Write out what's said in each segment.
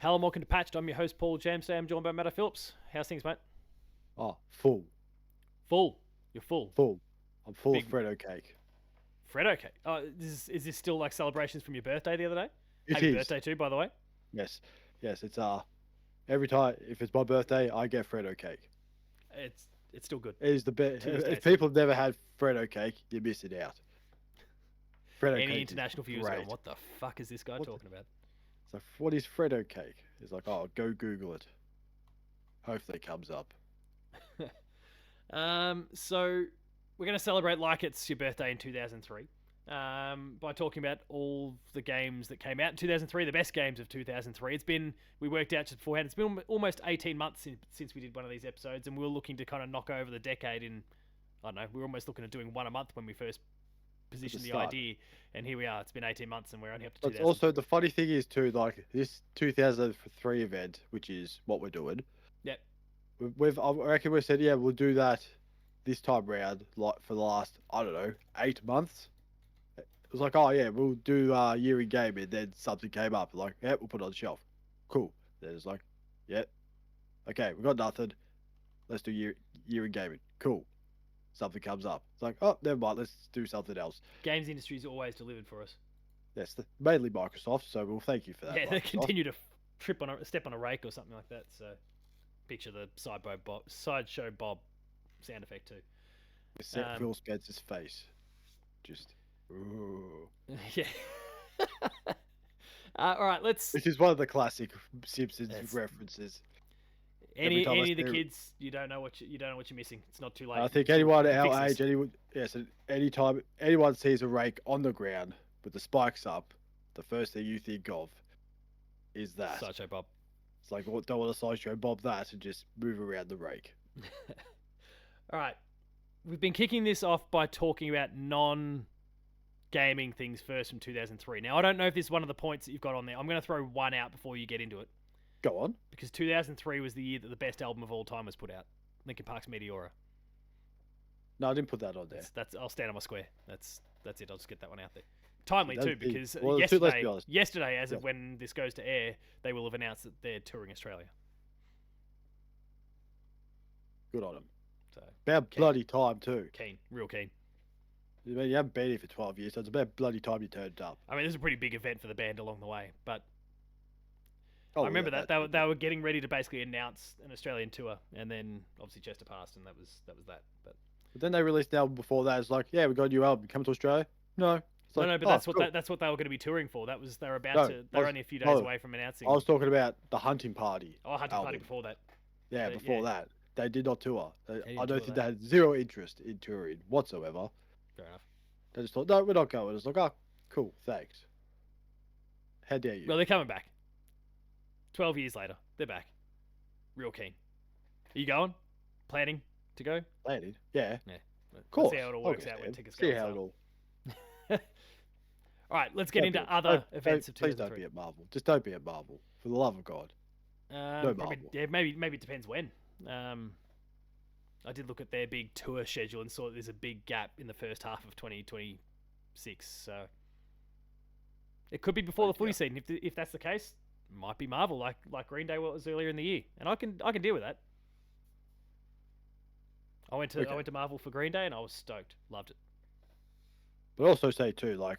Hello and welcome to Patched. I'm your host, Paul James. Today I'm joined by Matto Phillips. How's things, mate? Oh, full. Full. You're full. Full. I'm full Big of Freddo cake. Freddo cake. Oh, is this still like celebrations from your birthday the other day? It Happy is. birthday too, by the way. Yes. Yes, it's every time if it's my birthday, I get Freddo cake. It's still good It is the best. to this day. If people have never had Freddo cake, you're missing out. Freddo Any cake international is viewers are going, great. what the fuck is this guy talking about? So what is Freddo cake? It's like, oh, go Google it. Hopefully it comes up. So we're going to celebrate like it's your birthday in 2003. By talking about all the games that came out in 2003, the best games of 2003. We worked out just beforehand, it's been almost 18 months since we did one of these episodes, and we were looking to kind of knock over the decade in, I don't know, we were almost looking at doing one a month when we first positioned the idea, and here we are. It's been 18 months, and we're only up to 2000. Also, the funny thing is, too, like this 2003 event, which is what we're doing. Yep. I reckon we said, yeah, we'll do that this time round, like for the last, I don't know, 8 months. It was like, oh yeah, we'll do year in game, and then something came up. Like, yeah, we'll put it on the shelf. Cool. Then it's like, yeah, okay, we got nothing. Let's do year in gaming. Cool. Something comes up. It's like, oh, never mind. Let's do something else. Games industry's always delivered for us. Yes, mainly Microsoft. So we'll thank you for that. Yeah, they Microsoft. continue to step on a rake or something like that. So picture the sideshow Bob sound effect too. Set Phil Spencer's face. Just. Ooh. Yeah. All right, let's. This is one of the classic Simpsons references. Any of the kids, you don't know what you're missing. It's not too late. I think anyone at our age, anytime anyone sees a rake on the ground with the spikes up, the first thing you think of is that Sideshow Bob. It's like, don't want to sideshow Bob that and just move around the rake. All right, we've been kicking this off by talking about non-gaming things first from 2003. Now, I don't know if this is one of the points that you've got on there. I'm going to throw one out before you get into it. Go on. Because 2003 was the year that the best album of all time was put out. Linkin Park's Meteora. No, I didn't put that on there. I'll stand on my square. That's it. I'll just get that one out there. Timely too, because yesterday, as of when this goes to air, they will have announced that they're touring Australia. Good on them. So about bloody time too. Real keen. I mean, you haven't been here for 12 years, so it's about bloody time you turned up. I mean, this is a pretty big event for the band along the way, but I remember that they were getting ready to basically announce an Australian tour, and then obviously Chester passed, and that was that. But then they released an album before that. It's like, yeah, we got a new album. Come to Australia? No. Like, no, but that's what they were going to be touring for. They were only a few days away from announcing. I was talking about the Hunting Party. Oh, Hunting Party before that. Yeah, before that. They did not tour. I don't think they had zero interest in touring whatsoever. Fair enough. They just thought, no, we're not going. It's like, oh, cool, thanks. How dare you? Well, they're coming back. 12 years later, they're back. Real keen. Are you going? Planning to go? Planning? Yeah. Yeah. Of course. See how it all works out when tickets go. See how it all. All right, let's get into other events of 2003. Please don't be at Marvel. Just don't be at Marvel. For the love of God. No Marvel. Yeah, maybe it depends when. I did look at their big tour schedule and saw that there's a big gap in the first half of 2026. So it could be before the footy season. If that's the case, it might be Marvel, like Green Day was earlier in the year, and I can deal with that. I went to Marvel for Green Day and I was stoked, loved it. But also say too, like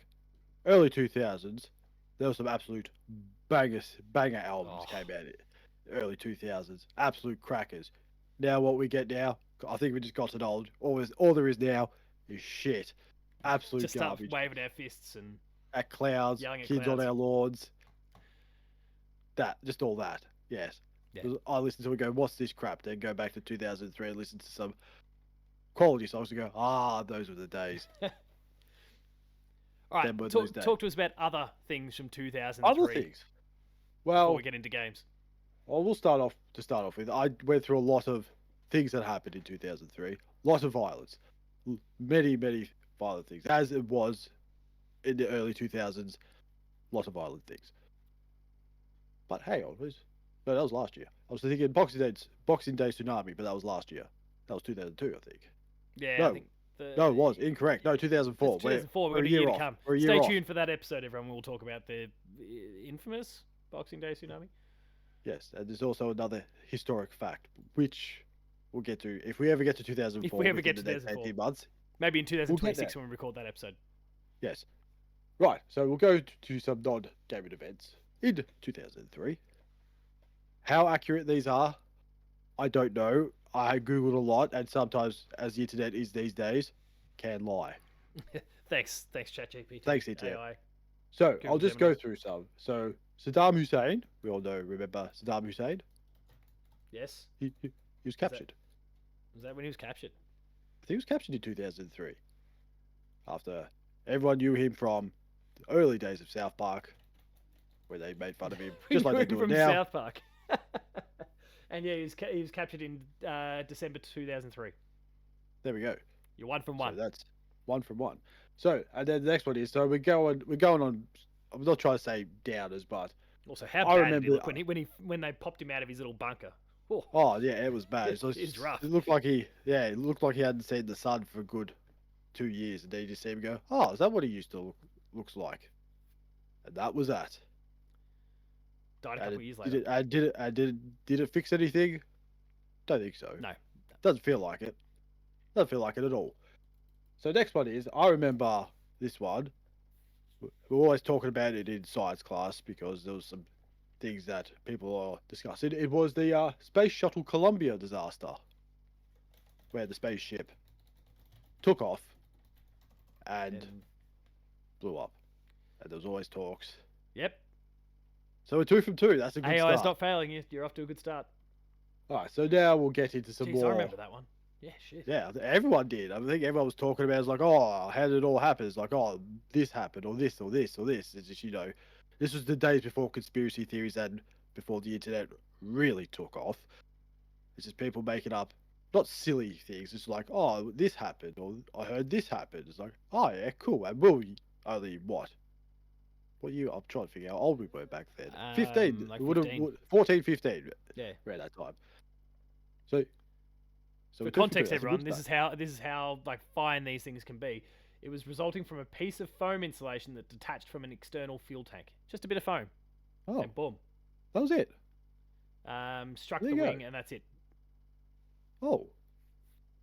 early 2000s, there were some absolute banger albums came out in the early 2000s, absolute crackers. Now what we get now, I think we just gotten old. All there is now is shit, absolute just garbage. Start waving our fists and at clouds, kids on our lawns. Just all that. Yes. Yeah. I listen to it and go, what's this crap? Then go back to 2003 and listen to some quality songs and go, those were the days. All right, talk to us about other things from 2003. Other things? Well, before we get into games. Well, we'll start off with. I went through a lot of things that happened in 2003. Lots of violence. Many violent things. As it was in the early 2000s, lots of violent things. But hang on, no, that was last year. I was thinking Boxing Day Tsunami, but that was last year. That was 2002, I think. Yeah, no, I think no, it was incorrect. No, 2004. 2004. We're a year to come. Stay tuned for that episode, everyone. We'll talk about the infamous Boxing Day Tsunami. Yes, and there's also another historic fact, which we'll get to if we ever get to If 2004 we ever within get the to next 2004, 18 months. maybe in We'll get there. 2026 when we record that episode. Yes. Right, so we'll go to some non-gaming events in 2003. How accurate these are, I don't know. I googled a lot, and sometimes, as the internet is these days, can lie. Thanks, ChatGPT, Thanks, internet. AI, So Google I'll just Gemini. go through some. So Saddam Hussein, we all remember Saddam Hussein. Yes. He was Was that, captured. was that when he was captured? I think he was captured in 2003 after everyone knew him from the early days of South Park, where they made fun of him, We just like knew they him do it from now. South Park. And yeah, he was captured in December 2003. There we go. You're one from one. So that's one from one. So and then the next one is we're going on. I'm not trying to say downers, but Also, how I bad did he remember. look when they popped him out of his little bunker? Oh, Oh yeah, it was bad. it's rough. It looked like it looked like he hadn't seen the sun for a good 2 years, and then you just see him go, "Oh, is that what he used to looks like?" And that was that. Died a And couple it, of years did later. it? And did it fix anything? Don't think so. No. Doesn't feel like it. Doesn't feel like it at all. So next one is I remember this one. We're always talking about it in science class because there was some things that people are discussing. It was the Space Shuttle Columbia disaster, where the spaceship took off and And, blew up. And there was always talks. yep. So we're 2 from 2. That's a good AI is start. not failing you. You're off to a good start. All right, so now we'll get into some Jeez, more. I remember that one. Yeah, shit. Yeah, everyone did. I think everyone was talking about. It's like, oh, how did it all happen? It's like, oh, this happened, or this, or this, or this. It's just, this was the days before conspiracy theories and before the internet really took off. It's just people making up not silly things. It's like, oh, this happened, or I heard this happened. It's like, oh yeah, cool. And we'll only what year? I'm trying to figure out how old we were back then. 15. Like We would have 15. 14, 15 Yeah. around that time. So For we're 2 from 2. context, That's a everyone, good start. this is how like fine these things can be. It was resulting from a piece of foam insulation that detached from an external fuel tank. Just a bit of foam, Oh, and boom, that was it. struck There the you go. wing, and that's it. Oh,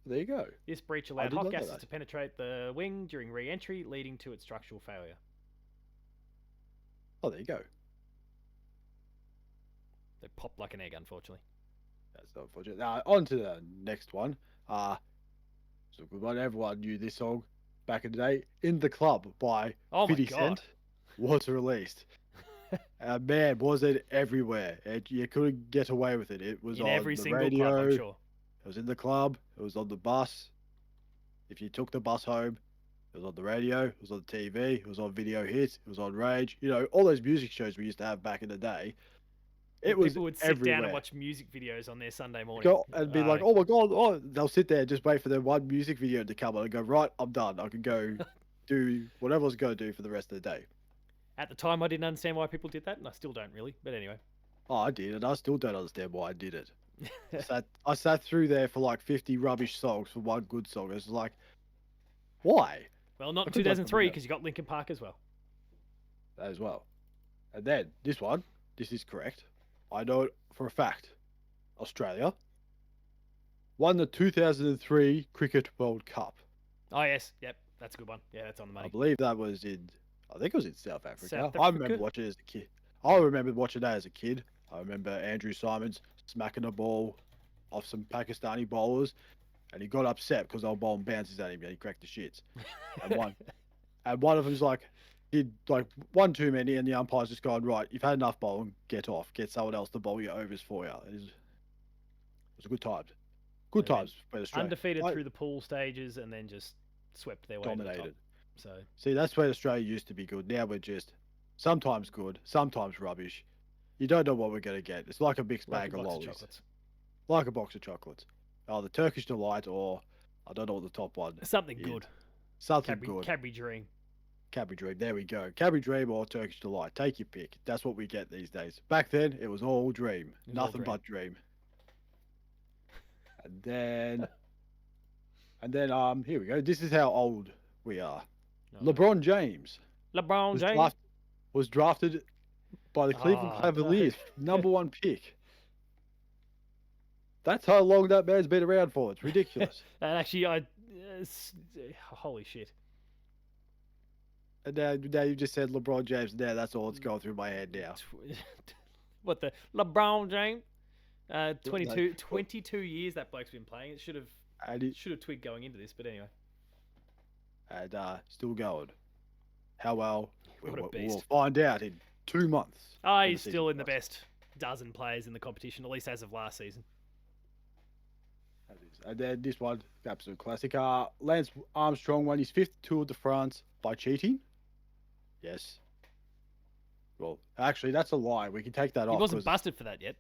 there you go. This breach I allowed did hot not know gases that. to penetrate the wing during re-entry, leading to its structural failure. Oh, there you go. They popped like an egg, unfortunately. That's unfortunate. Now, on to the next one. So good one. Everyone knew this song back in the day. In the Club by Oh my 50 god! Cent was released. Man, was it everywhere. You couldn't get away with it. It was In on every the single radio. club, I'm sure. It was in the club. It was on the bus. If you took the bus home, it was on the radio. It was on the TV. It was on Video Hits. It was on Rage. All those music shows we used to have back in the day. It was People would sit everywhere. down and watch music videos on their Sunday morning. Go and be like, oh my god, oh, they'll sit there and just wait for their one music video to come on and go, right, I'm done. I can go do whatever I was going to do for the rest of the day. At the time, I didn't understand why people did that, and I still don't really. But anyway. Oh, I did, and I still don't understand why I did it. I sat through there for like 50 rubbish songs for one good song. It's like, why? Well, not I in could like 2003 something because you got Linkin Park as well. That as well. And then this one, this is correct. I know it for a fact. Australia won the 2003 Cricket World Cup. Oh yes, yep, that's a good one. Yeah, that's on the money. I believe that was I think it was in South Africa. South I Africa? remember watching it as a kid. I remember watching that as a kid. I remember Andrew Simons smacking the ball off some Pakistani bowlers, and he got upset because they were bowling bounces at him, and he cracked the shits. And one of them's like, did like one too many, and the umpire's just gone, right, you've had enough bowling, get off, get someone else to bowl your overs for you. It was a good times. Good And then times for Australia. Undefeated through the pool stages, and then just swept their way to the top. Dominated. So See, that's where Australia used to be good. Now we're just sometimes good, sometimes rubbish. You don't know what we're going to get. It's like a mixed like bag a of box lollies. of chocolates. Like a box of chocolates. Oh, the Turkish Delight, or I don't know what the top one Something is. good. Something good. Cadbury Dream. Cadbury Dream. There we go. Cadbury Dream or Turkish Delight. Take your pick. That's what we get these days. Back then, it was all dream. It was all Nothing dream. but dream. And then, here we go. This is how old we are. Oh, LeBron James LeBron was, James. was drafted by the Cleveland Oh, no. Cavaliers, #1 pick. That's how long that man's been around for. It's ridiculous. And actually, holy shit. And now you just said LeBron James. Now that's all that's going through my head now. What the LeBron James? Like, 22 years that bloke's been playing. It should have twigged going into this, but anyway. And still going. How well? What a We'll beast. find out in 2 months. Oh, when he's the still season in the starts. best dozen players in the competition, at least as of last season. That is. And then this one, absolute classic. Lance Armstrong won his 5th Tour de France by cheating. Yes. Well, actually, that's a lie. We can take that He off. wasn't 'cause- busted for that yet.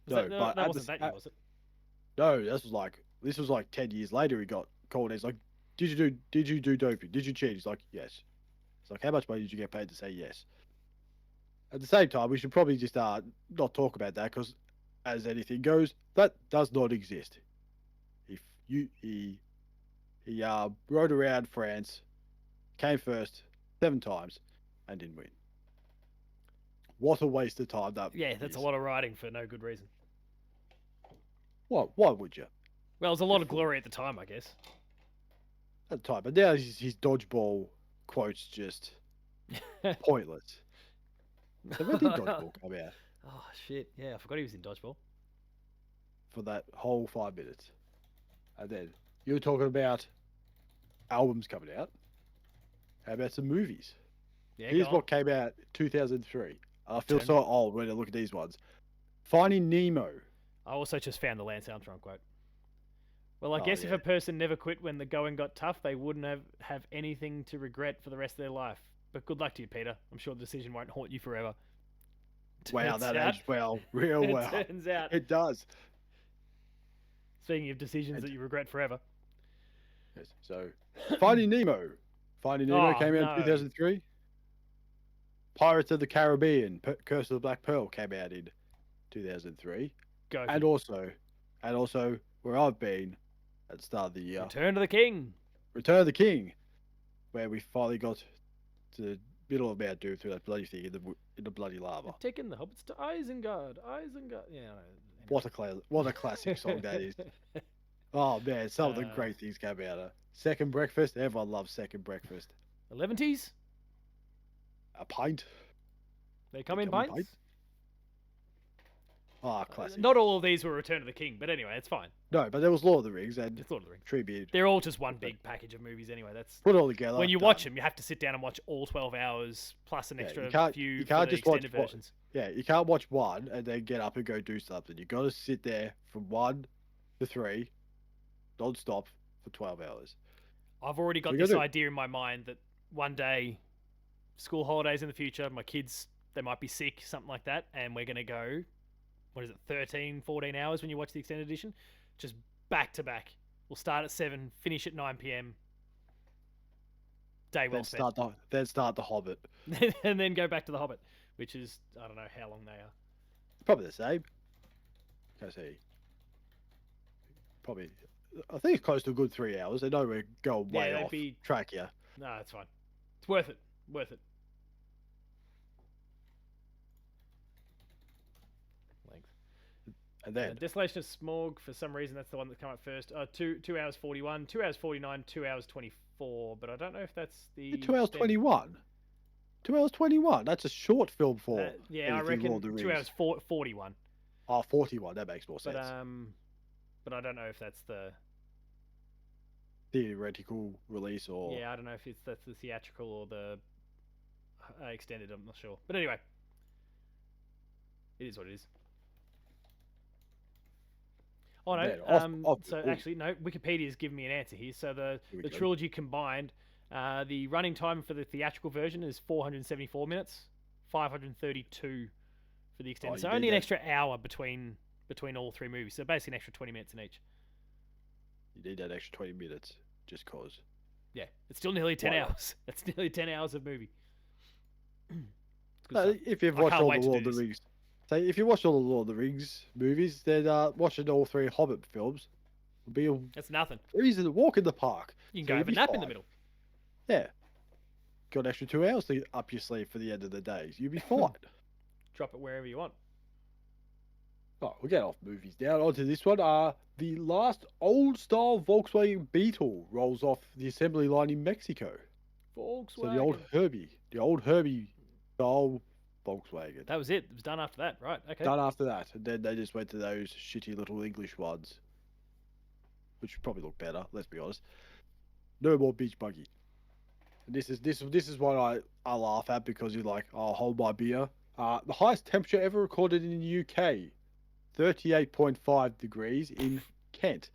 No, that, but that at wasn't the, that year, was it? No, this was like 10 years later. He got called. He's like, did you do doping? Did you cheat? He's like, yes. It's like, how much money did you get paid to say yes? At the same time, we should probably just not talk about that because, as anything goes, that does not exist. If he rode around France, came first 7 times, and didn't win. What a waste of time that. Yeah, that's a lot of riding for no good reason. Why would you? Well, it was a lot of glory at the time, I guess. At the time, but now his dodgeball quotes just pointless. So when did dodgeball come out? Oh, shit. Yeah, I forgot he was in dodgeball. For that whole 5 minutes. And then you were talking about albums coming out. How about some movies? Yeah, Here's go on. what came out 2003. I feel Turn- so old when I look at these ones. Finding Nemo. I also just found the Lance Armstrong quote. Well, I Oh, guess if yeah. a person never quit when the going got tough, they wouldn't have anything to regret for the rest of their life. But good luck to you, Peter. I'm sure the decision won't haunt you forever. Wow, Turns that out- aged well. Real well. It turns out, It does. speaking of decisions And- that you regret forever. Yes. So, Finding Nemo. Finding Nemo Oh, came out no. in 2003. Pirates of the Caribbean. Curse of the Black Pearl came out in 2003. Go. And also, where I've been at the start of the year, Return to the King. Return of the King, where we finally got to the middle of Mount Doom through that bloody thing in the bloody lava. Taking the hobbits to Isengard. Isengard. Yeah. I know. What a classic song that is. Oh man, some of the great things came out of Second Breakfast. Everyone loves Second Breakfast. 11ties. A pint. They come in come in pints. pints? Ah, classic. Not all of these were Return of the King, but anyway, it's fine. No, but there was Lord of the Rings and It's Lord of the Rings. Tribute. They're all just one big package of movies anyway. That's Put it all together. when you done. watch them, you have to sit down and watch all 12 hours plus an Yeah, extra you can't- few you for can't the just watch extended what- versions. Yeah, you can't watch one and then get up and go do something. You got to sit there from 1 to 3, non-stop for 12 hours. I've already got you this gotta- idea in my mind that one day, school holidays in the future, my kids, they might be sick, something like that, and we're going to go, 13, 14 hours when you watch the extended edition? Just back to back. We'll start at 7, finish at 9 p.m. Day well spent. Then start the Hobbit. And then go back to The Hobbit, which is, I don't know how long they are. Probably the same. Let's see. Probably, I think it's close to a good 3 hours. I know we're going way they'd off be- track here. No, it's fine. It's worth it. Worth it. Length. And then Desolation of Smog, for some reason, that's the one that come up first. 2 hours 41, 2 hours 49, 2 hours 24. But I don't know if that's the 2 hours extended- 21. 2 hours 21. That's a short film for. yeah, I anything reckon Lord of the 2 Rings. hours 41. Oh, 41. That makes more But sense. but I don't know if that's the Theoretical release or. yeah, I don't know if that's the theatrical or the extended. I'm not sure. But anyway, it is what it is. Oh no. Man, So ooh. actually, no. Wikipedia's given me an answer here. So Here we the go. trilogy combined, the running time for the theatrical version is 474 minutes, 532 for the extended. you So did only an that. extra hour between all 3 movies. So basically an extra 20 minutes in each. You need that extra 20 minutes just cause. Yeah, it's still nearly 10 Why not? hours. That's nearly 10 hours of movie. It's good stuff. If you've I watched can't all wait the to Lord do of the this. Rings, say if you watched all the Lord of the Rings movies, then watching all 3 Hobbit films would be a That's nothing. reason to walk in the park. You can So go you'd have a be nap in the fine. middle. Yeah. Got an extra 2 hours to up your sleeve for the end of the day. You'd be fine. drop it wherever you want. Oh, we'll get off movies now. On to this one. The last old-style Volkswagen Beetle rolls off the assembly line in Mexico. So Volkswagen. The old Herbie style Volkswagen. That was it. It was done after that, right? Okay. Done after that, and then they just went to those shitty little English ones, which probably look better. Let's be honest. No more beach buggy. And this is what I laugh at because you're like, oh, hold my beer. The highest temperature ever recorded in the UK, 38.5 degrees in Kent.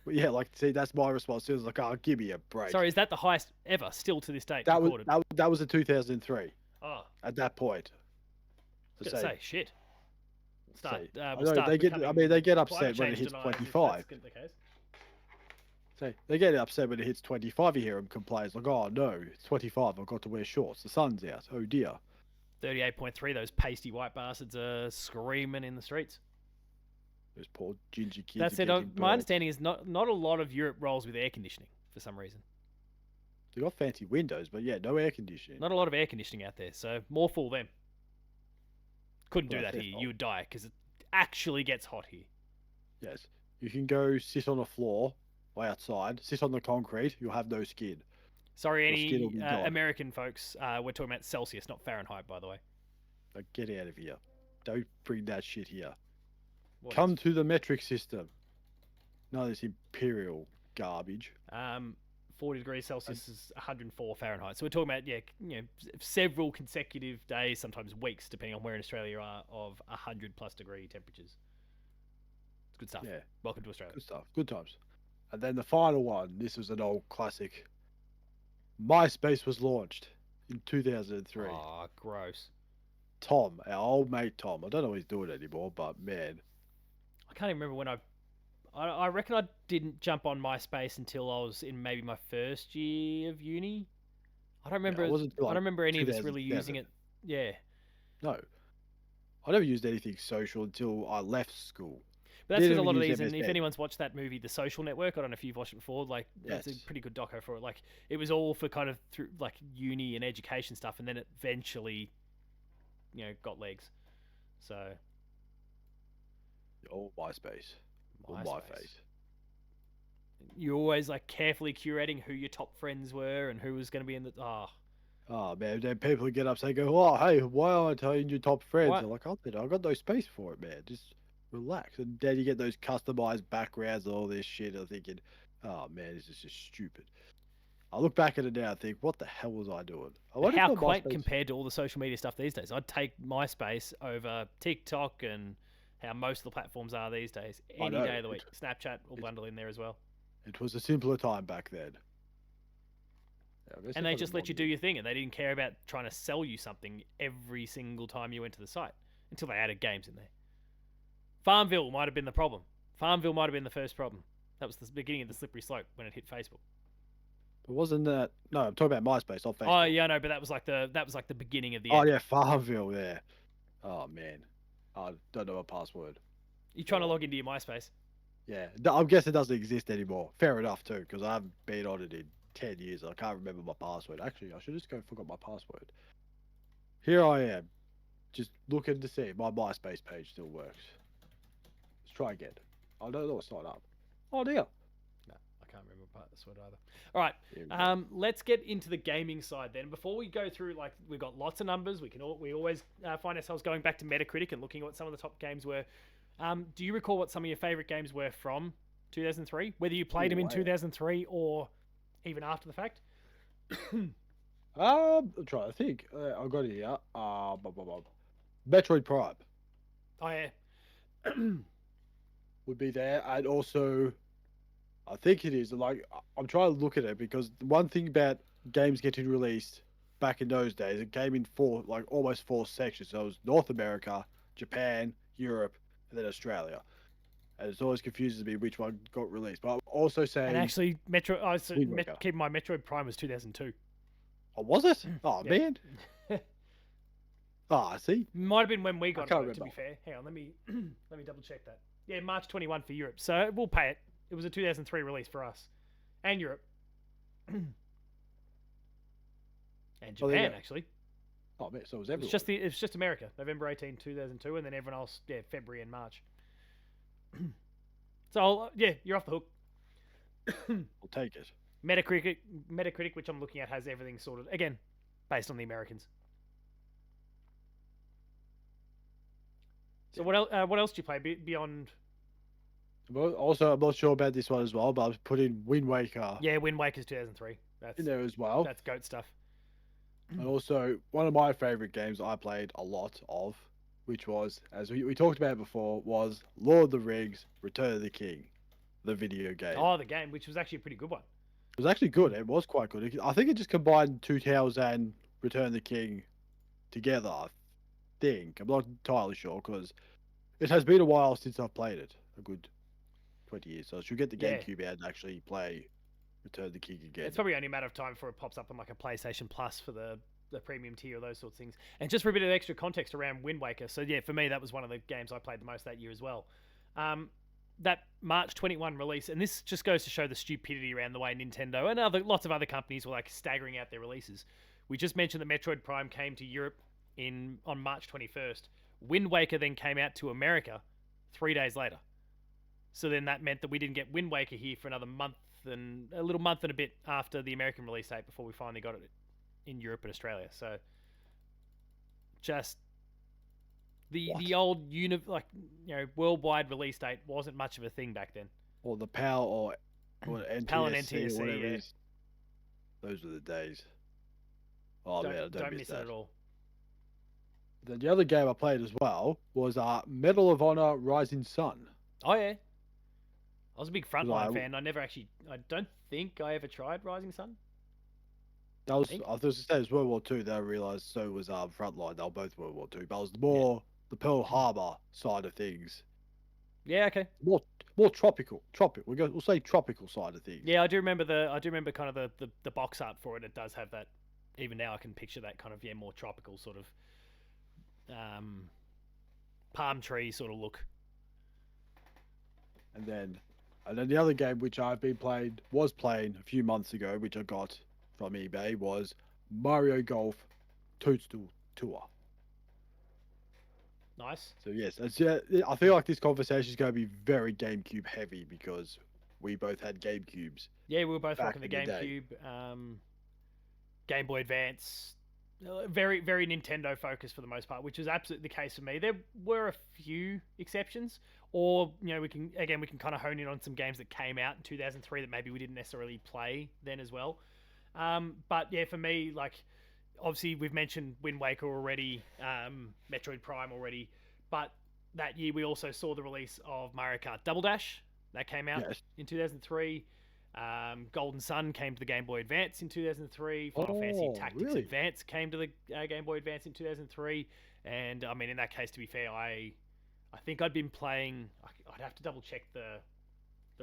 But yeah, like, see, that's my response. It was like, oh, give me a break. Sorry, is that the highest ever, still to this date, that recorded? that was in 2003. Oh, At that point. I was gonna say shit. Start. I We'll know, start. they get upset climate when it change hits deniers if 25. that's the case. So they get upset when it hits 25. You hear them complain, it's like, oh no, it's 25. I've got to wear shorts. The sun's out. Oh dear. 38.3. Those pasty white bastards are screaming in the streets. Those poor ginger kids. That said, my understanding is not a lot of Europe rolls with air conditioning for some reason. They got fancy windows, but yeah, no air conditioning. Not a lot of air conditioning out there, so more fool them. Couldn't do Well, that that's here. their You would die because it actually gets hot here. Yes. You can go sit on the floor or outside, sit on the concrete, you'll have no skin. Sorry, Your skin will any be gone. American folks. We're talking about Celsius, not Fahrenheit, by the way. Like, get out of here. Don't bring that shit here. What Come is- to the metric system. None of this imperial garbage. 40 degrees Celsius is 104 Fahrenheit. So we're talking about, several consecutive days, sometimes weeks, depending on where in Australia you are, of 100+ degree temperatures. It's good stuff. Yeah. Welcome to Australia. Good stuff. Good times. And then the final one. This was an old classic. MySpace was launched in 2003. Oh, gross. Tom, our old mate Tom. I don't know what he's doing anymore, but man. I can't even remember when I reckon I didn't jump on MySpace until I was in maybe my first year of uni. I don't remember. it wasn't till, I don't remember any of us really 2007. using it. Yeah. No. I never used anything social until I left school. But that's because a Didn't lot of use these, and if MSN. anyone's watched that movie, The Social Network, I don't know if you've watched it before. Like, it's Yes. a pretty good doco for it. Like, it was all for kind of through like uni and education stuff, and then it eventually, got legs. So The old MySpace. Or MySpace. my face. You're always like carefully curating who your top friends were and who was going to be in the. Oh man, then people get upset and go, oh hey, why aren't I telling your top friends? What? They're like, oh, I got no space for it, man. Just relax. And then you get those customized backgrounds and all this shit. I'm thinking, oh man, this is just stupid. I look back at it now and think, what the hell was I doing? I wonder if How my quaint MySpace- compared to all the social media stuff these days. I'd take MySpace over TikTok and how most of the platforms are these days. I Any know, day of the week. Snapchat will bundle in there as well. It was a simpler time back then. Yeah, I guess And if they I just could let you mod- do your thing, and they didn't care about trying to sell you something every single time you went to the site until they added games in there. Farmville might have been the problem. Farmville might have been the first problem. That was the beginning of the slippery slope when it hit Facebook. But wasn't that? No, I'm talking about MySpace, not Facebook. Oh yeah, no, but that was like the beginning of the. Oh end. yeah, Farmville. Yeah. Oh man, I don't know a password. You're trying to log into your MySpace. Yeah, I guess it doesn't exist anymore. Fair enough too, because I haven't been on it in 10 years. I can't remember my password. Actually, I should just go forgot my password. Here I am, just looking to see if my MySpace page still works. Let's try again. I don't know it's not up. Oh dear. No, I can't remember my password either. All right, Here we go. let's get into the gaming side then. Before we go through, like, we've got lots of numbers. We always find ourselves going back to Metacritic and looking at what some of the top games were. Do you recall what some of your favorite games were from 2003? Whether you played them in wow. 2003 or even after the fact? I'm trying to think. I got it here. Metroid Prime Oh yeah. would be there, and also, I think it is. Like, I'm trying to look at it because the one thing about games getting released back in those days, it came in almost four sections. So it was North America, Japan, Europe, and then Australia. And it always confuses me which one got released. But I'm also saying, And actually, Wind Waker. keep in mind, Metroid Prime was 2002. oh, was it? Oh Yeah. man. Ah, see. Might have been when we got it, can't though, to be remember. fair. Hang on, let me double check that. Yeah, March 21 for Europe. So we'll pay it. It was a 2003 release for us. And Europe. And Oh, there you Japan, go. actually. Oh man, so it was It's everyone. just it's just America, November 18, 2002, and then everyone else, yeah, February and March. So yeah, you're off the hook. We'll take it. Metacritic, Metacritic, which I'm looking at, has everything sorted again, based on the Americans. So Yeah. what else do you play beyond? Well, also, I'm not sure about this one as well, but I've put in Wind Waker Yeah, Wind Waker's 2003. in there as well. That's goat stuff. And also, one of my favorite games I played a lot of, which was, as we talked about before, was Lord of the Rings Return of the King, the video game. Oh, the game, which was actually a pretty good one. It was actually good. It was quite good. I think it just combined Two Towers and Return of the King together, I think. I'm not entirely sure because it has been a while since I've played it. A good 20 years. So I should get the Yeah, GameCube out and actually play Return of the King again. it's probably only a matter of time before it pops up on like a PlayStation Plus for the premium tier or those sorts of things. And just for a bit of extra context around Wind Waker, so yeah, for me that was one of the games I played the most that year as well. That March 21 release, and this just goes to show the stupidity around the way Nintendo and lots of other companies were like staggering out their releases. We just mentioned that Metroid Prime came to Europe on March 21st. Wind Waker then came out to America 3 days later. So then that meant that we didn't get Wind Waker here for another month and a little month and a bit after the American release date before we finally got it in Europe and Australia. So just the old worldwide release date wasn't much of a thing back then. Or the PAL or PAL and NTSC NTSC, or whatever yeah. it is. Those were the days. Oh man, I Don't miss miss that. it at all. Then the other game I played as well was Medal of Honor Rising Sun. Oh yeah, I was a big 'Cause Frontline fan. I don't think I ever tried Rising Sun. that was Think. I was going to say it was World War Two. Then I realised so was Frontline. They were both World War Two, but it was more the Pearl Harbor side of things. Yeah, okay. More tropical. We'll say tropical side of things. Yeah, I do remember kind of the box art for it. It does have that. Even now, I can picture that kind of more tropical sort of palm tree sort of look. And then the other game which was playing a few months ago, which I got from eBay, was Mario Golf Toadstool Tour. Nice. So yes, I feel like this conversation is going to be very GameCube heavy because we both had GameCubes. Yeah, we were both back rocking the in the day. GameCube, Game Boy Advance. Very, very Nintendo focused for the most part, which is absolutely the case for me. There were a few exceptions, or we can kind of hone in on some games that came out in 2003 that maybe we didn't necessarily play then as well. But yeah, for me, like obviously we've mentioned Wind Waker already, Metroid Prime already, but that year we also saw the release of Mario Kart Double Dash that came out Yes. in 2003. Golden Sun came to the Game Boy Advance in 2003. Final Fantasy Oh, Tactics really? Advance came to the Game Boy Advance in 2003. And I mean, in that case, to be fair, I think I'd been playing. I'd have to double check the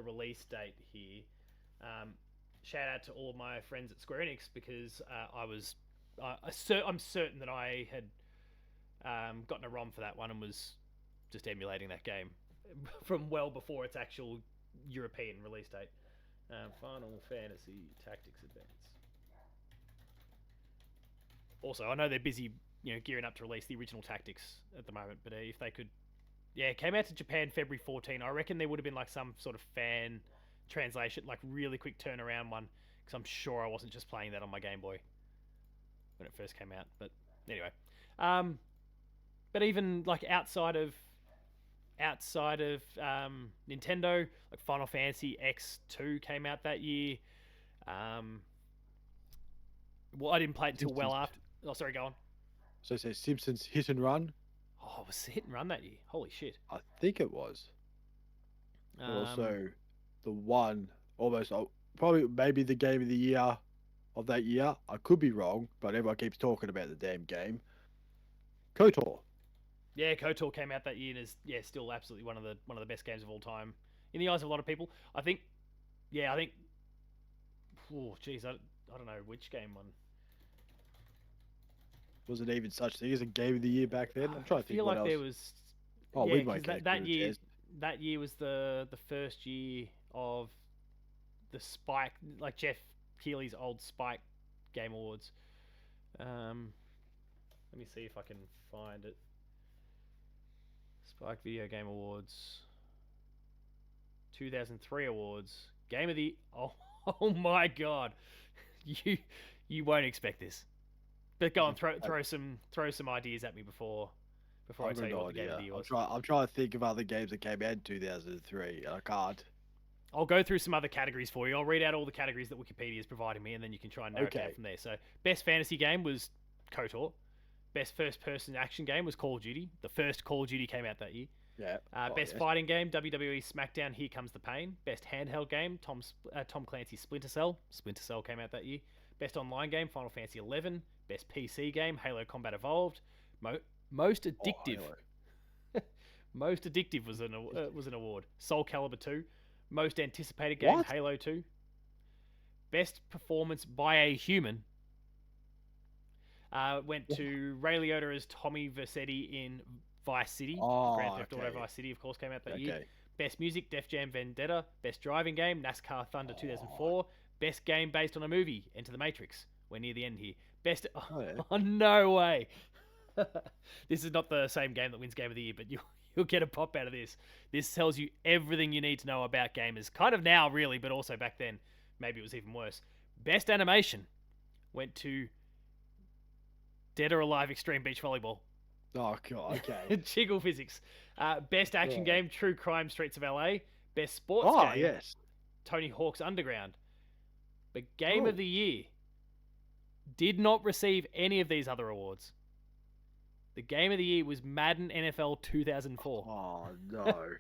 release date here. Shout out to all of my friends at Square Enix because I'm certain that I had gotten a ROM for that one and was just emulating that game from well before its actual European release date. Final Fantasy Tactics Advance. Also, I know they're busy, gearing up to release the original Tactics at the moment, but if they could, yeah, it came out to Japan February 14. I reckon there would have been like some sort of fan translation, like really quick turnaround one, because I'm sure I wasn't just playing that on my Game Boy when it first came out. But anyway, but even like outside of Nintendo, like Final Fantasy X2 came out that year. Well, I didn't play it until well Simpsons. after. Oh, sorry, go on. So it says Simpsons Hit and Run. Oh, it was Hit and Run that year. Holy shit. I think it was. But Um, also the one almost probably maybe the game of the year of that year. I could be wrong, but everyone keeps talking about the damn game. KOTOR. yeah, KOTOR came out that year and is still absolutely one of the best games of all time in the eyes of a lot of people. I think. Oh, geez, I don't know which game won. Wasn't even such thing as a game of the year back then. I'm trying I to think feel what like else. there was. Oh, Yeah, Wind because Waker. that year was the first year of the Spike, like Jeff Keighley's old Spike Game Awards. Let me see if I can find it. Spike Video Game Awards 2003 awards. Game of the Oh, oh my god. You you won't expect this. But go on, throw some ideas at me before I I've tell got you no what the game of the idea. year was. I'm trying to think of other games that came out in 2003, and I can't. I'll go through some other categories for you. I'll read out all the categories that Wikipedia is providing me, and then you can try and narrow it down Okay. from there. So, best fantasy game was KOTOR. Best first-person action game was Call of Duty. The first Call of Duty came out that year. Yeah. Oh, Best yes. fighting game, WWE SmackDown: Here Comes the Pain. Best handheld game, Tom Clancy's Splinter Cell. Splinter Cell came out that year. Best online game, Final Fantasy 11. Best PC game, Halo Combat Evolved. Most Oh, addictive, Halo. most addictive was an award. Soul Calibur 2. Most anticipated game, What? Halo 2. Best performance by a human went to Ray Liotta as Tommy Vercetti in Vice City. Grand Oh, Theft Auto okay. Vice City, of course, came out that year. Okay. Best music, Def Jam Vendetta. Best driving game, NASCAR Thunder Oh, 2004. Best game based on a movie, Enter the Matrix. We're near the end here. Best. oh yeah. Oh, no way. This is not the same game that wins Game of the Year, but you'll get a pop out of this. This tells you everything you need to know about gamers. Kind of now, really, but also back then. Maybe it was even worse. Best animation went to Dead or Alive Extreme Beach Volleyball. Oh god. Okay. Jiggle Physics. Best action Oh. game, True Crime Streets of LA. Best sports Oh game, yes. Tony Hawk's Underground. But Game Oh. of the Year did not receive any of these other awards. The Game of the Year was Madden NFL 2004, Oh no.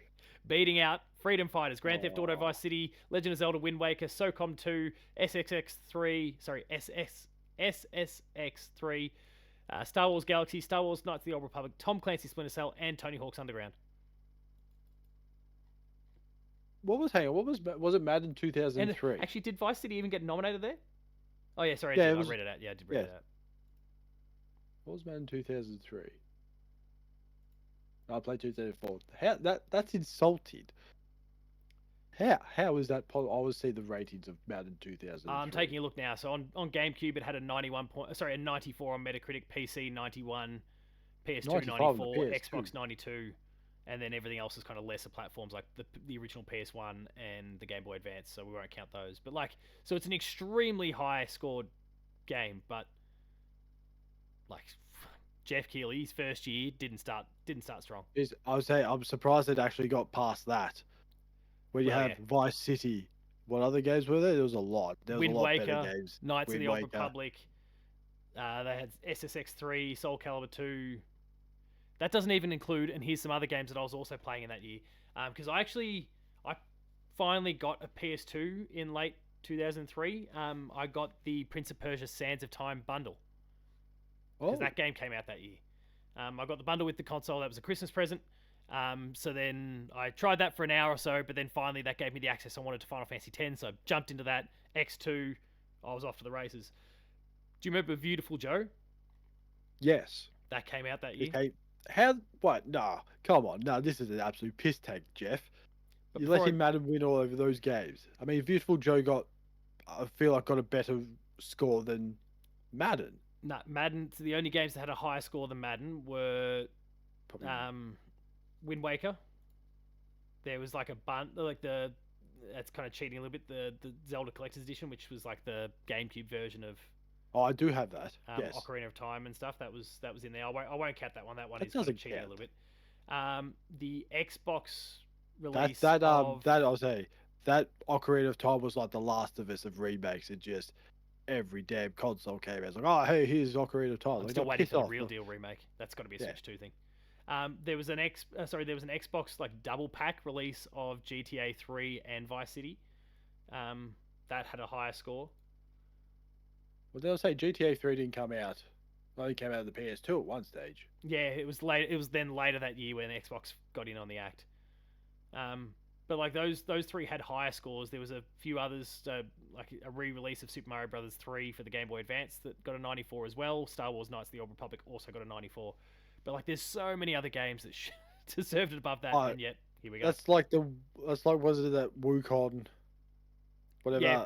beating out Freedom Fighters, Grand Theft Auto Oh. Vice City, Legend of Zelda Wind Waker, SOCOM 2, SSX3, Star Wars Galaxy, Star Wars Knights of the Old Republic, Tom Clancy Splinter Cell, and Tony Hawk's Underground. Hang on, was it Madden And 2003? actually, did Vice City even get nominated there? Oh yeah, sorry, Yeah, I it did. was- I read it out. Yeah, I did read yeah. it out. What was Madden 2003? No, I played 2004. That's insulting. How is that possible? I always see the ratings of Madden 2003. I'm taking a look now. So on GameCube, it had a 94 on Metacritic, PC 91, PS2 95 on the 94, PS2. Xbox 92, and then everything else is kind of lesser platforms like the original PS1 and the Game Boy Advance. So we won't count those. But so it's an extremely high scored game, but like Jeff Keighley, his first year didn't start strong. I would say I'm surprised it actually got past that. When you Well, have yeah. Vice City, what other games were there? There was a lot. There was Wind a lot Waker, better games. Knights of Wind the Old Waker. Republic. They had SSX3, Soul Calibur 2. That doesn't even include, and here's some other games that I was also playing in that year. Because I finally got a PS2 in late 2003. I got the Prince of Persia: Sands of Time bundle because Oh, that game came out that year. I got the bundle with the console. That was a Christmas present. So then I tried that for an hour or so, but then finally that gave me the access I wanted to Final Fantasy X. So I jumped into that. X2, I was off to the races. Do you remember Beautiful Joe? yes. That came out that year. Okay. How? What? Nah. Come on. No, this is an absolute piss take, Jeff. But You before let him Madden win all over those games. I mean, Beautiful Joe I feel like got a better score than Madden. Madden, the only games that had a higher score than Madden were Probably. Wind Waker. There was like that's kind of cheating a little bit. The Zelda Collector's Edition, which was like the GameCube version of Oh, I do have that. Yes. Ocarina of Time and stuff. That was in there. I won't count that one. That one That is kind of doesn't cheating a count. little bit. The Xbox That release that of that I'll say that Ocarina of Time was like the Last of Us of remakes. It just every damn console came out. It's like, oh hey, here's Ocarina of Time. I'm Like, still no, waiting piss for the off. real deal remake. That's got to be a Yeah. Switch 2 thing. There was an Xbox like double pack release of GTA 3 and Vice City. That had a higher score. Well, they'll say GTA 3 didn't come out. It only came out of the PS2 at one stage. Yeah, it was late. It was then later that year when Xbox got in on the act. But like those three had higher scores. There was a few others, like a re-release of Super Mario Brothers 3 for the Game Boy Advance that got a 94 as well. Star Wars: Knights of the Old Republic also got a 94. But like, there's so many other games that deserved it above that, Oh, and yet here we go. That's like was it that Wukong, whatever. Yeah.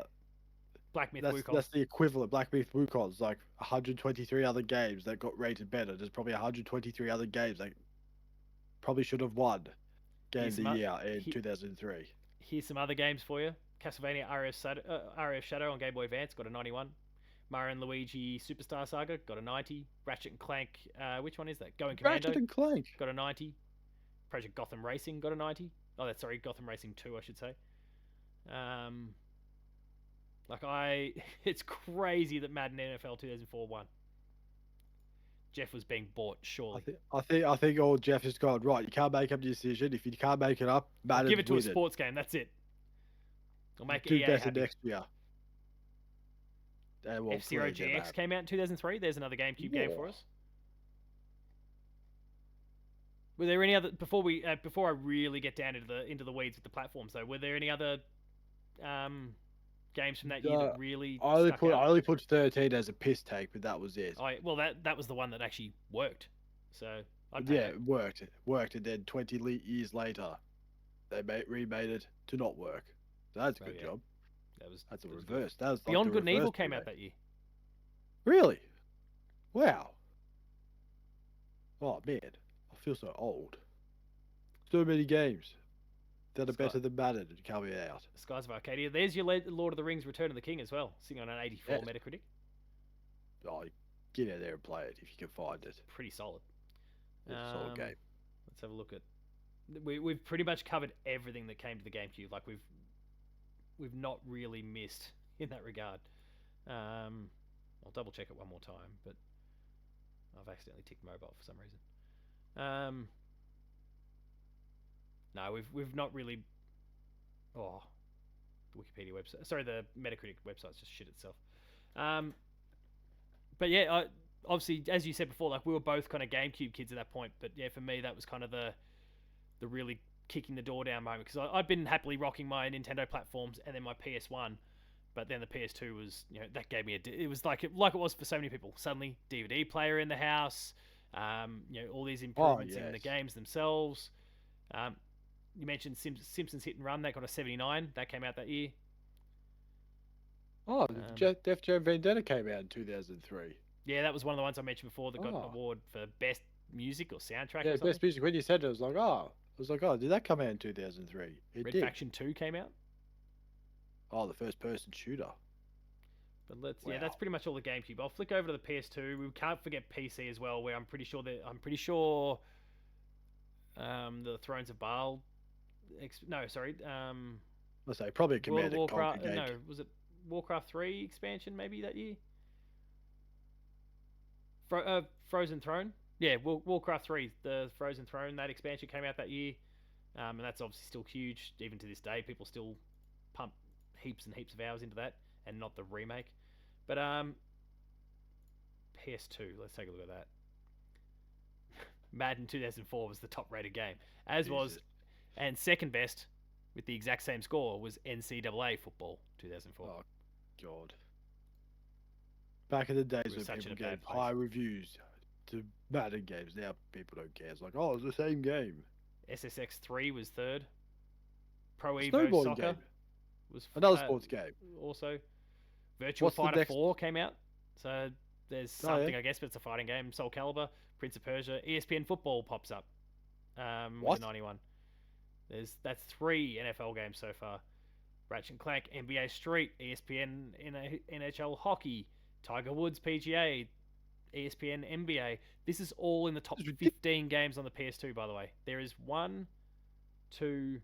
Black Myth That's Wukong. the equivalent. Black Myth Wukong's like 123 other games that got rated better. There's probably 123 other games that probably should have won Game Here's of the some Year in he, 2003. here's some other games for you. Castlevania Aria of Shadow on Game Boy Advance got a 91. Mario and Luigi Superstar Saga got a 90. Ratchet and Clank, which one is that? Going Ratchet Commando and Clank. got a 90. Project Gotham Racing got a 90. Oh, that's sorry, Gotham Racing 2, I should say. Um, it's crazy that Madden NFL 2004 won. Jeff was being bought, surely. I think old Jeff has gone right. You can't make up the decision. If you can't make it up, I'll give Madden's it to a winning. sports game. That's it. I'll make Do EA better happy. next year. F-Zero GX came out in 2003. There's another GameCube game for us. Were there any other before I really get down into the weeds with the platforms though? Were there any other games from that year that really stuck out? I only put 13 as a piss take, but that was it. Well, that was the one that actually worked. So it worked. It worked, and then 20 years later, they remade it to not work. So that's a good job. That's a reverse. That was like Beyond Good and Evil came out that year. Really? Wow. Oh man, I feel so old. So many games that are better than Madden coming out. Skies of Arcadia. There's your Lord of the Rings: Return of the King as well, sitting on an 84 Metacritic. Oh, get out there and play it if you can find it. Pretty solid. It's a solid game. Let's have a look at. We've pretty much covered everything that came to the GameCube. Like we've not really missed in that regard. I'll double check it one more time, but I've accidentally ticked mobile for some reason. No, we've not really. Oh, the Wikipedia website. Sorry, the Metacritic website's just shit itself. But yeah, obviously, as you said before, like we were both kind of GameCube kids at that point. But yeah, for me, that was kind of the really kicking the door down moment because I'd been happily rocking my Nintendo platforms and then my PS1. But then the PS2 was, that gave me it was like it was for so many people. Suddenly, DVD player in the house, all these improvements in the games themselves. You mentioned Simpsons Hit and Run. That got a 79. That came out that year. Oh, Def Jam Vendetta came out in 2003. Yeah, that was one of the ones I mentioned before that got an award for best music or soundtrack. Yeah, best music. When you said it, I was like, oh, did that come out in 2003? It Red did. Faction 2 came out. Oh, the first-person shooter. But that's pretty much all the GameCube. I'll flick over to the PS2. We can't forget PC as well, where I'm pretty sure the Thrones of Baal. Let's say probably a Command and Conquer game. No, was it Warcraft 3 expansion maybe that year? Frozen Throne. Yeah, Warcraft 3, the Frozen Throne. That expansion came out that year, and that's obviously still huge even to this day. People still pump heaps and heaps of hours into that, and not the remake. But PS2, let's take a look at that. Madden 2004 was the top rated game, and second best with the exact same score was NCAA football 2004. Oh God! Back in the days when people gave high reviews to Madden games, now people don't care. It's like, oh, it's the same game. SSX 3 was third. Pro Evo Soccer game. Was another sports game. Also, Virtua Fighter 4 came out. So there's something, I guess, but it's a fighting game. Soul Calibur, Prince of Persia, ESPN Football pops up. With 91. That's 3 NFL games so far. Ratchet and Clank, NBA Street, ESPN NHL Hockey, Tiger Woods PGA, ESPN NBA. This is all in the top 15 games on the PS2, by the way. There is 1, 2,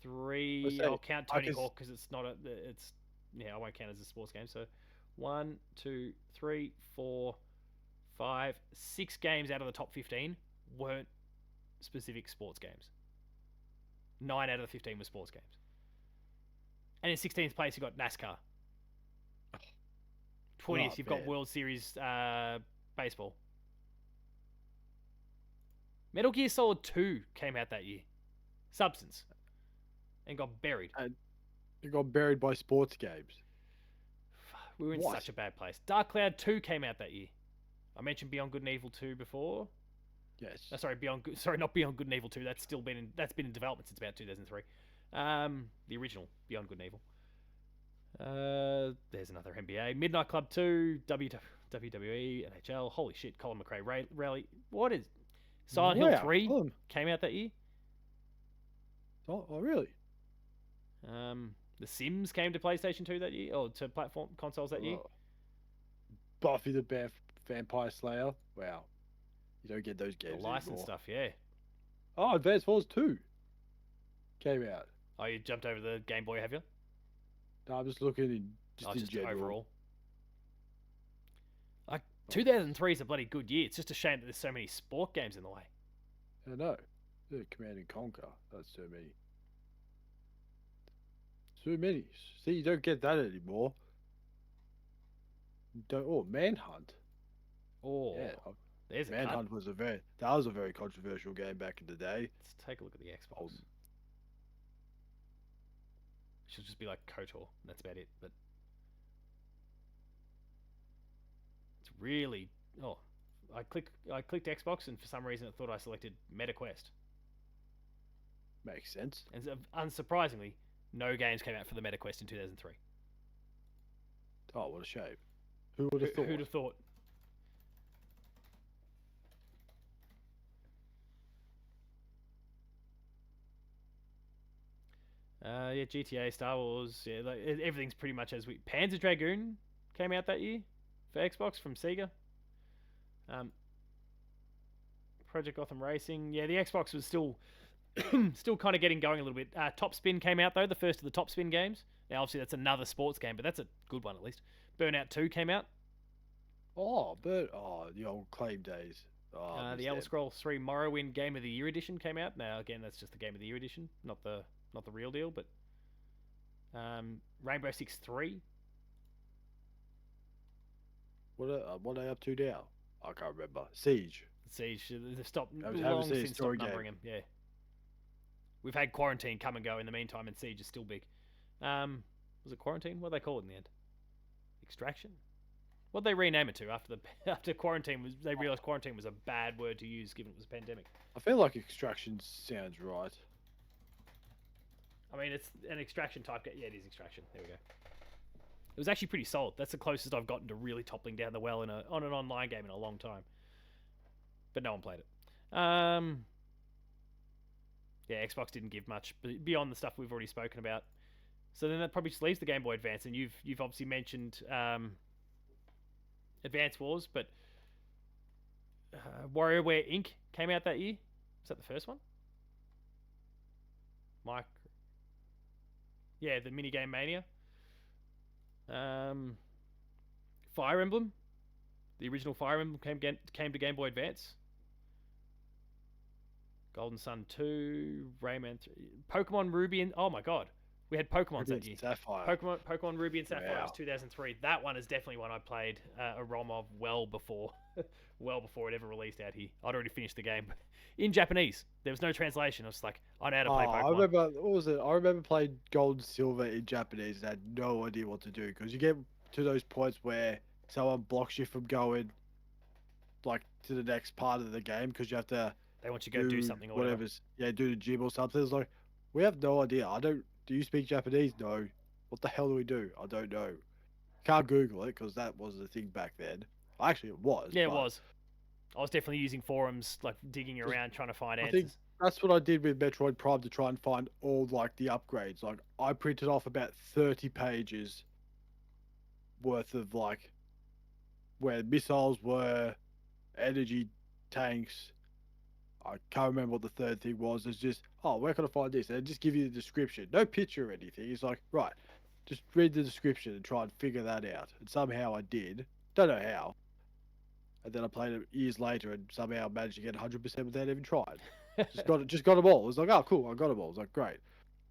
3. I'll count Tony Hawk because it's not I won't count as a sports game. So 1, 2, 3, 4, 5, 6 games out of the top 15 weren't specific sports games. 9 out of the 15 were sports games. And in 16th place, you got NASCAR. 20th, you've got World Series baseball. Metal Gear Solid 2 came out that year. Substance. And got buried. And it got buried by sports games. We were in such a bad place. Dark Cloud 2 came out that year. I mentioned Beyond Good and Evil 2 before. Yes. Not Beyond Good and Evil 2. That's been in development since about 2003. The original Beyond Good and Evil. There's another NBA. Midnight Club 2, WWE, NHL. Holy shit, Colin McRae Rally. What is Silent Hill Wow. 3 came out that year. Oh, really? The Sims came to PlayStation 2 that year, or to platform consoles that year. Oh. Buffy the Vampire Slayer. Wow. You don't get those games The licensed anymore. stuff, yeah. Oh, Advance Wars 2 came out. Oh, you jumped over the Game Boy, have you? No, I'm just looking in Just general. overall. Like 2003 is a bloody good year. It's just a shame that there's so many sport games in the way. I know. Command and Conquer. That's so many. So many. See, you don't get that anymore. Don't. Oh, Manhunt. Oh, Yeah, there's a Manhunt was a very controversial game back in the day. Let's take a look at the Xbox. Should just be like KOTOR. That's about it. But it's really I clicked Xbox, and for some reason it thought I selected MetaQuest. Makes sense. And unsurprisingly, no games came out for the MetaQuest in 2003. Oh, what a shame. Who would have thought? Who'd have thought? Yeah, GTA, Star Wars, yeah, like, everything's pretty much as we. Panzer Dragoon came out that year for Xbox from Sega. Project Gotham Racing, yeah, the Xbox was still kind of getting going a little bit. Top Spin came out though, the first of the Top Spin games. Now, obviously, that's another sports game, but that's a good one at least. Burnout 2 came out. Oh, the old claim days. Oh, The Elder Scrolls 3 Morrowind Game of the Year edition came out. Now, again, that's just the Game of the Year edition, not the real deal. But Rainbow Six 3. What are they up to now? I can't remember. Siege. Siege. They've stopped I haven't long seen a since story stopped numbering them. Yeah. We've had Quarantine come and go in the meantime, and Siege is still big. Was it Quarantine? What did they call it in the end? Extraction? What did they rename it to after Quarantine? They realised Quarantine was a bad word to use given it was a pandemic. I feel like Extraction sounds right. I mean, it's an Extraction type game. Yeah, it is Extraction. There we go. It was actually pretty solid. That's the closest I've gotten to really toppling down the well on an online game in a long time. But no one played it. Yeah, Xbox didn't give much beyond the stuff we've already spoken about. So then that probably just leaves the Game Boy Advance, and you've obviously mentioned Advance Wars, but WarioWare Inc. came out that year. Was that the first one? Yeah, the minigame Mania. Fire Emblem. The original Fire Emblem came to Game Boy Advance. Golden Sun 2, Rayman 3, Pokemon Ruby and oh my god, we had Pokemon that year. Sapphire. Pokemon Ruby and Sapphire Wow. was 2003. That one is definitely one I played a ROM of well before it ever released out here. I'd already finished the game in Japanese. There was no translation. I was like, I know how to play Pokemon. I remember what was it? I remember playing Gold and Silver in Japanese and had no idea what to do because you get to those points where someone blocks you from going like to the next part of the game because you have to. They want you to go do something or whatever. Yeah, do the gym or something. It's like, we have no idea. Do you speak Japanese? No. What the hell do we do? I don't know. Can't Google it because that was the thing back then. Actually, it was. Yeah, it was. I was definitely using forums, like digging around, trying to find answers. I think that's what I did with Metroid Prime to try and find all like the upgrades. Like I printed off about 30 pages worth of like where missiles were, energy tanks. I can't remember what the third thing was. It's just, where can I find this? And it just give you the description. No picture or anything. It's like, right, just read the description and try and figure that out. And somehow I did. Don't know how. And then I played it years later and somehow managed to get 100% without even trying. Just got them all. It was like, oh, cool, I got them all. It was like, great.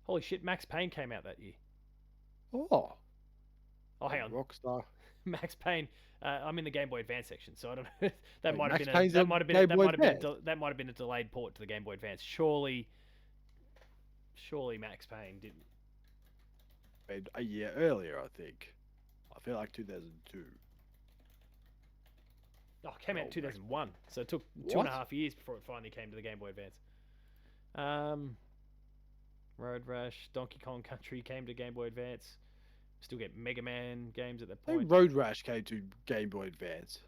Holy shit, Max Payne came out that year. Oh, hang on. Rockstar. Max Payne. I'm in the Game Boy Advance section, so I don't know. That might have been a delayed port to the Game Boy Advance. Surely Max Payne didn't. A year earlier, I think. I feel like 2002. Oh, it came out in 2001, so it took 2.5 years before it finally came to the Game Boy Advance. Road Rash, Donkey Kong Country came to Game Boy Advance. Still get Mega Man games at that I think point. Road Rash came to Game Boy Advance.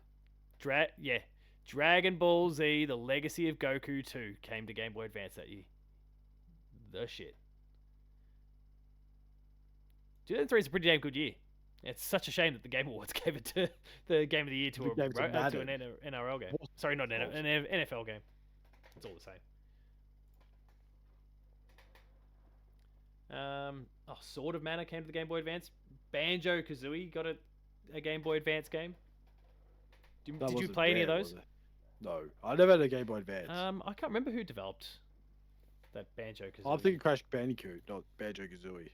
Yeah, Dragon Ball Z: The Legacy of Goku 2 came to Game Boy Advance that year. The shit. 2003 is a pretty damn good year. It's such a shame that the Game Awards gave it to the Game of the Year The games that to an mattered. NRL game. What's Sorry, not involved? an NFL game. It's all the same. Sword of Mana came to the Game Boy Advance. Banjo Kazooie got a Game Boy Advance game. That Did you wasn't play any of rare, those? was it? No, I never had a Game Boy Advance. I can't remember who developed that Banjo Kazooie. I'm thinking Crash Bandicoot, not Banjo Kazooie.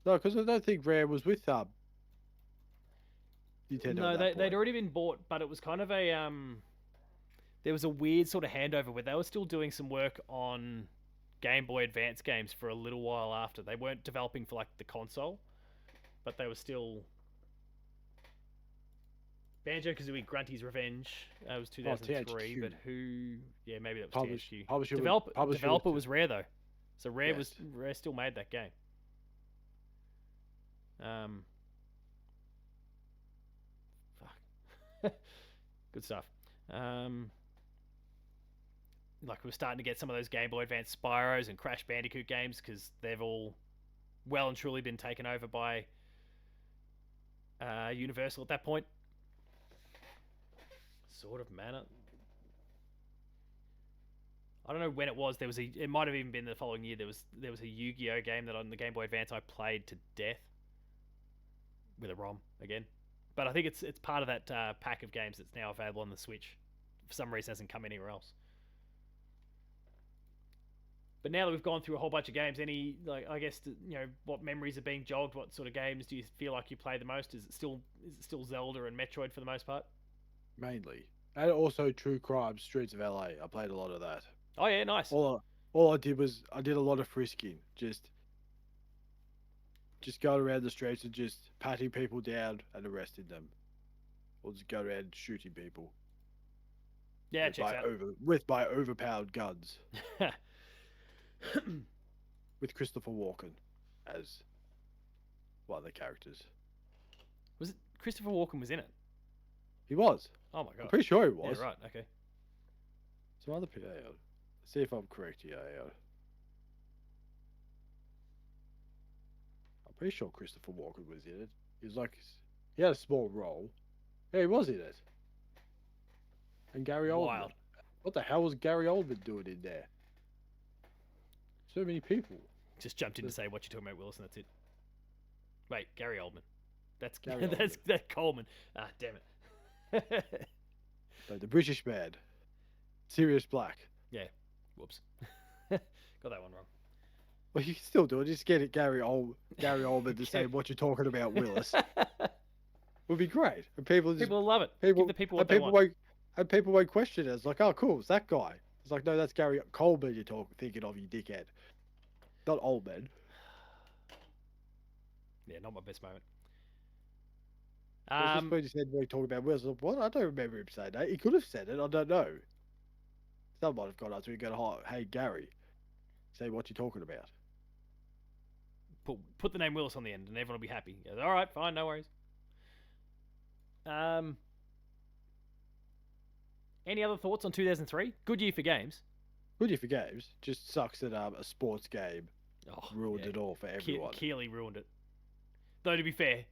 No, because I don't think Rare was with Nintendo No, at that they'd point. already been bought, but it was kind of a there was a weird sort of handover where they were still doing some work on Game Boy Advance games for a little while after. They weren't developing for like the console, but they were still. Banjo Kazooie Grunty's Revenge was 2003, THQ. but who? Yeah, maybe that was THQ. Publisher Developer was Rare though, so Rare Yes. Rare still made that game. Fuck. Good stuff. Like we're starting to get some of those Game Boy Advance Spyros and Crash Bandicoot games because they've all well and truly been taken over by Universal at that point. Sword of Mana. I don't know when it was. It might have even been the following year. There was a Yu-Gi-Oh game that on the Game Boy Advance I played to death with a ROM again. But I think it's part of that pack of games that's now available on the Switch. For some reason, it hasn't come anywhere else. But now that we've gone through a whole bunch of games, I guess what memories are being jogged? What sort of games do you feel like you play the most? Is it still Zelda and Metroid for the most part? Mainly. And also True Crime, Streets of LA. I played a lot of that. Oh yeah, nice. All I did was I did a lot of frisking. Just going around the streets and just patting people down and arresting them. Or just go around shooting people. Yeah, checks out. With my overpowered guns. With Christopher Walken as one of the characters. Was it Christopher Walken was in it? He was. Oh my god. I'm pretty sure he was. Yeah, right. Okay. Some other people. Let's see if I'm correct here. I'm pretty sure Christopher Walken was in it. He had a small role. Yeah, he was in it. And Gary Oldman. Wild. What the hell was Gary Oldman doing in there? So many people. Just jumped in to say what you're talking about, Willis, and that's it. Wait, Gary Oldman. That's Gary that's Coleman. Ah, damn it. No, the British man. Sirius Black. Yeah. Whoops. Got that one wrong. Well, you can still do it. Just get it, Gary Oldman to say what you're talking about, Willis. Would be great. And people People love it. Give the people what they want. People won't question it. It's like, oh, cool, it's that guy. It's like, no, that's Gary Coleman you're thinking of, you dickhead. Not Oldman. Yeah, not my best moment. Just when you said we talking about Willis, what? I don't remember him saying that. He could have said it. I don't know. Someone might have gone up to him and go, hey, Gary, say what you're talking about. Put the name Willis on the end and everyone will be happy. He goes, all right, fine, no worries. Any other thoughts on 2003? Good year for games. Good year for games. Just sucks that a sports game ruined it all for everyone. Keeley ruined it. Though to be fair,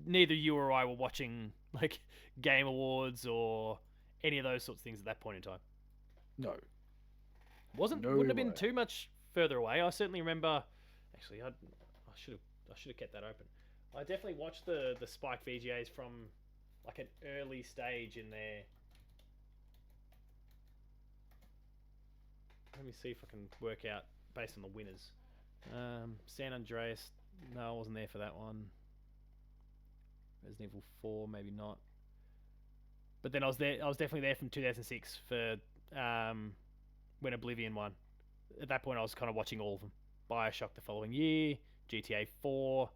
neither you or I were watching like Game Awards or any of those sorts of things at that point in time. No. Wouldn't have been too much further away. I certainly remember. Actually, I should have kept that open. I definitely watched the Spike VGAs from like an early stage in their. Let me see if I can work out based on the winners. San Andreas. No, I wasn't there for that one. Resident Evil 4, maybe not. But then I was there. I was definitely there from 2006 for when Oblivion won. At that point, I was kind of watching all of them. BioShock the following year, GTA 4,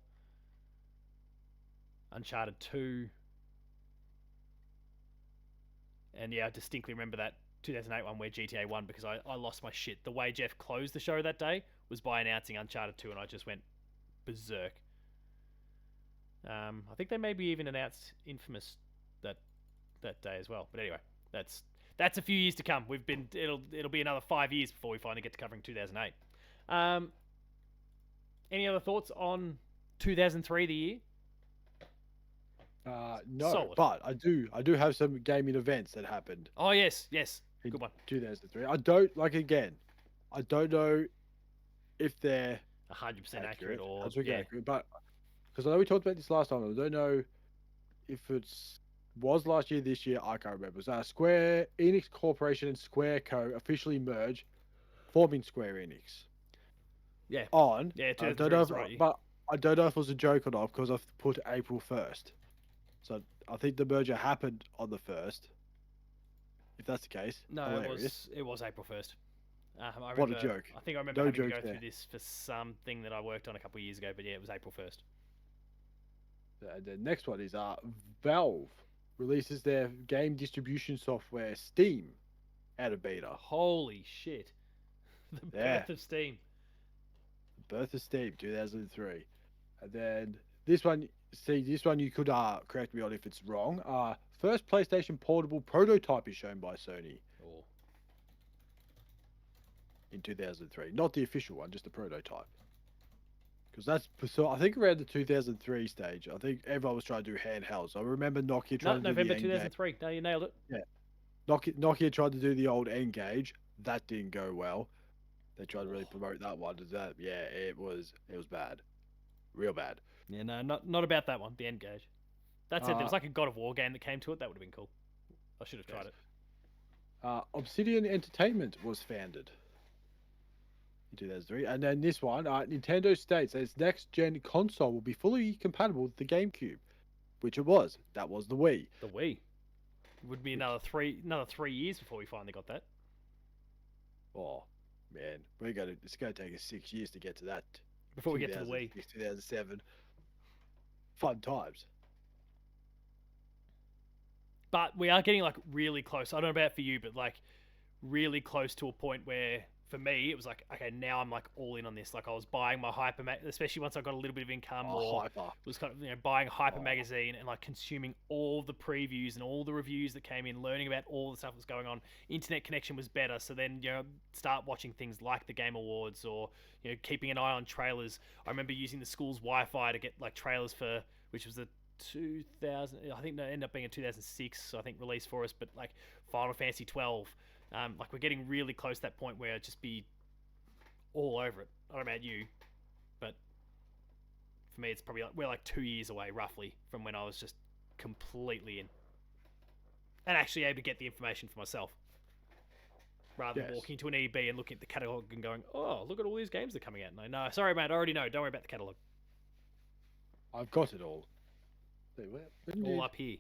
Uncharted 2, and yeah, I distinctly remember 2008 one where GTA won because I lost my shit. The way Jeff closed the show that day was by announcing Uncharted 2, and I just went berserk. I think they maybe even announced Infamous that day as well. But anyway, that's a few years to come. It'll be another 5 years before we finally get to covering 2008. Any other thoughts on 2003, the year? No, Solid. but I do have some gaming events that happened Oh yes, in good one. 2003. I don't know if they're 100% accurate or accurate, but because I know we talked about this last time, I don't know if was last year, this year, I can't remember. It was Square Enix Corporation and Square Co. officially merged, forming Square Enix. Yeah. On. Yeah, I don't know if, right. but I don't know if it was a joke or not because I've put April 1st. So I think the merger happened on the 1st. If that's the case. No, hilarious. it was April 1st. What a joke. I think I remember No having to joke go there. through this for something that I worked on a couple of years ago, but yeah, it was April 1st. And the next one is Valve releases their game distribution software Steam out of beta. Holy shit. The birth of Steam. Birth of Steam, 2003. And then this one you could correct me on if it's wrong. First PlayStation Portable prototype is shown by Sony. Oh. In 2003. Not the official one, just the prototype. Because I think around the 2003 stage, I think everyone was trying to do handhelds. I remember Nokia trying to do November the 2003. No, you nailed it. Yeah. Nokia tried to do the old N-Gage. That didn't go well. They tried to really promote that one. Yeah, it was bad. Real bad. Yeah, no, not about that one, the N-Gage. That said, there was like a God of War game that came to it. That would have been cool. I should have tried it. Obsidian Entertainment was founded in 2003. And then this one, Nintendo states that its next-gen console will be fully compatible with the GameCube, which it was. That was the Wii. The Wii. It would be another 3 years before we finally got that. Oh, man. It's going to take us 6 years to get to that. Before we get to the Wii. 2007. Fun times. But we are getting like really close. I don't know about for you, but like really close to a point where for me it was like, okay, now I'm like all in on this. Like I was buying my Hyper, especially once I got a little bit of income, or Hyper. was kind of buying Hyper magazine and like consuming all the previews and all the reviews that came in, learning about all the stuff that was going on. Internet connection was better, so then start watching things like the Game Awards or keeping an eye on trailers. I remember using the school's Wi-Fi to get like trailers for, which was the 2000, I think that ended up being a 2006 I think release for us, but like Final Fantasy 12. Like we're getting really close to that point where I'd just be all over it. I don't know about you, but for me it's probably like we're like 2 years away roughly from when I was just completely in and actually able to get the information for myself rather than walking to an EB and looking at the catalogue and going, oh, look at all these games that are coming out. No, sorry mate, I already know, don't worry about the catalogue. I've got it all. All up here.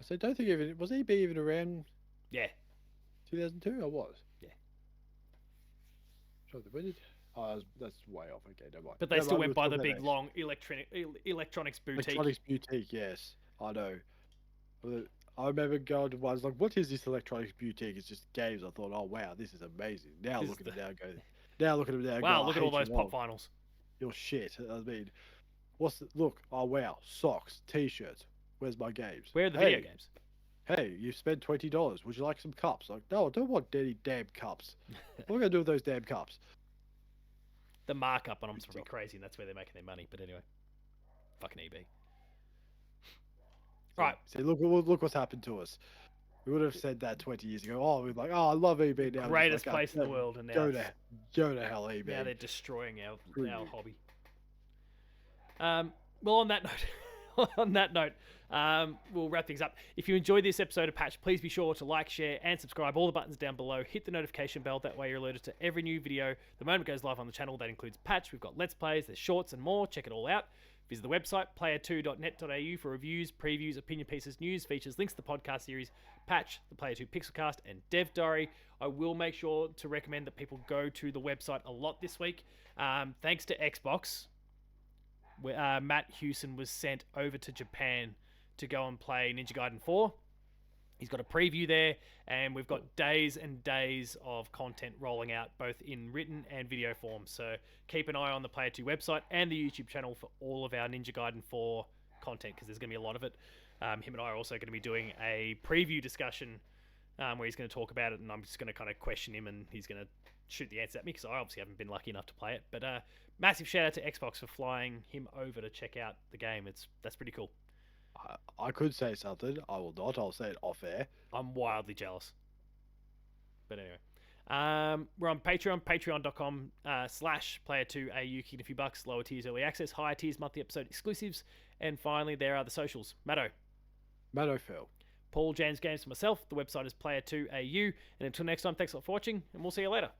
I said, don't think even was EB even around? Yeah. 2002, I was. Yeah. So when did? Oh, that's way off. Okay, never mind. But they still went by the big long electronics boutique. Electronics boutique, yes, I know. I remember going to ones like, what is this electronics boutique? It's just games. I thought, oh wow, this is amazing. Now look at it now. Now look at it now. Wow, look at all those pop finals. You're shit. I mean, look? Oh wow, socks, t-shirts. Where's my games? Where are the video games? Hey, you spent $20. Would you like some cups? Like, no, I don't want any damn cups. What am I gonna do with those damn cups? The markup on them's probably crazy, and that's where they're making their money. But anyway, fucking EB. Right. See, look what's happened to us. We would have said that 20 years ago. Oh, we're like, oh, I love EB now. Greatest place in the world, and now go to hell, EB. Now they're destroying our hobby. Well, on that note, we'll wrap things up. If you enjoyed this episode of Patch, please be sure to like, share, and subscribe. All the buttons down below. Hit the notification bell. That way you're alerted to every new video the moment it goes live on the channel. That includes Patch. We've got Let's Plays, there's shorts and more. Check it all out. Visit the website, player2.net.au for reviews, previews, opinion pieces, news, features, links to the podcast series, Patch, the Player 2 Pixelcast, and Dev Diary. I will make sure to recommend that people go to the website a lot this week. Thanks to Xbox, Matt Hewson was sent over to Japan to go and play Ninja Gaiden 4. He's got a preview there, and we've got days and days of content rolling out, both in written and video form. So keep an eye on the Player 2 website and the YouTube channel for all of our Ninja Gaiden 4 content, because there's going to be a lot of it. Him and I are also going to be doing a preview discussion where he's going to talk about it, and I'm just going to kind of question him, and he's going to shoot the answer at me, because I obviously haven't been lucky enough to play it. But massive shout out to Xbox for flying him over to check out the game. That's pretty cool. I could say something. I will not. I'll say it off air. I'm wildly jealous. But anyway. We're on Patreon, patreon.com/player2au. Kicking a few bucks, lower tiers early access, higher tiers monthly episode exclusives, and finally there are the socials. Matto. Matto Phil. Paul, James Games for myself. The website is player2au. And until next time, thanks a lot for watching, and we'll see you later.